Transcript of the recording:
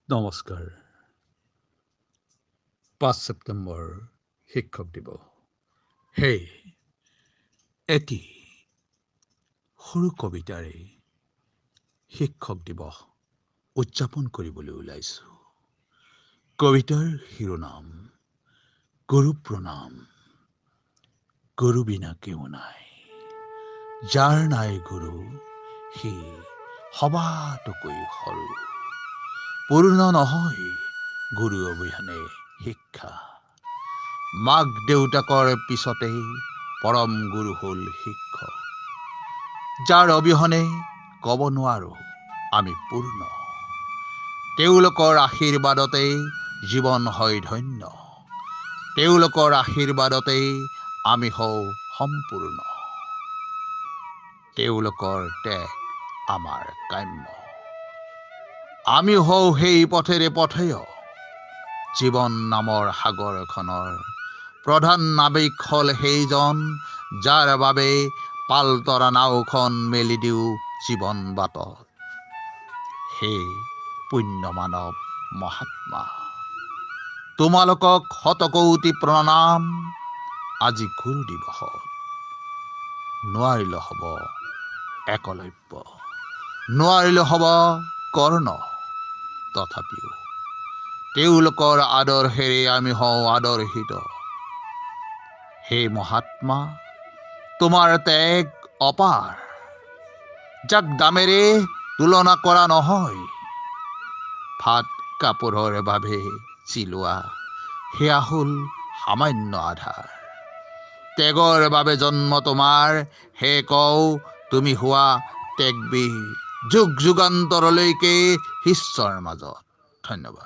নমস্কাৰ। ৫ ছেপ্টেম্বৰ শিক্ষক দিৱস। হেই, এটি সৰু কবিতাৰে শিক্ষক দিৱস উদযাপন কৰিবলৈ ওলাইছোঁ। কবিতাৰ শিৰোনাম গুৰু প্ৰণাম। গুৰু বিনা কেও নাই, যাৰ নাই গুৰু সি সবাতোকৈ সৰু। পূৰ্ণ নহয় গুৰু অবিহনে শিক্ষা। মাক দেউতাকৰ পিছতেই পৰম গুৰু হ'ল শিক্ষক, যাৰ অবিহনে ক'ব নোৱাৰো আমি পূৰ্ণ। তেওঁলোকৰ আশীৰ্বাদতেই জীৱন হয় ধন্য, তেওঁলোকৰ আশীৰ্বাদতেই আমি হওঁ সম্পূৰ্ণ। তেওঁলোকৰ ত্যাগ আমাৰ কাম্য, আমি হওঁ সেই পথেৰে পথেয়। জীৱন নামৰ সাগৰখনৰ প্ৰধান নাবিক হ'ল সেইজন, যাৰ বাবে পালতৰা নাওখন মেলি দিওঁ জীৱন বাটত। সেই পুণ্য মানৱ মহাত্মা, তোমালোকক শতকোটি প্ৰণাম। আজি গুৰু দিৱসত নোৱাৰিলে হ'ব একলব্য, নোৱাৰিলে হ'ব কৰ্ণ, তথাপিও তেওঁলোকৰ আদৰ্শেৰে আমি হওঁ আদৰ্শিত। হে মহাত্মা, তোমাৰ ত্যাগ অপাৰ, যাক দামেৰে তুলনা কৰা নহয়। ভাত কাপোৰৰ বাবে চিলোৱা সেয়া হ'ল সামান্য আধাৰ। ত্যাগৰ বাবে জন্ম তোমাৰ, হে কওঁ তুমি হোৱা ত্যাগবীৰ যুগ যুগান্তৰলৈকে শিষ্যৰ মাজত। ধন্যবাদ।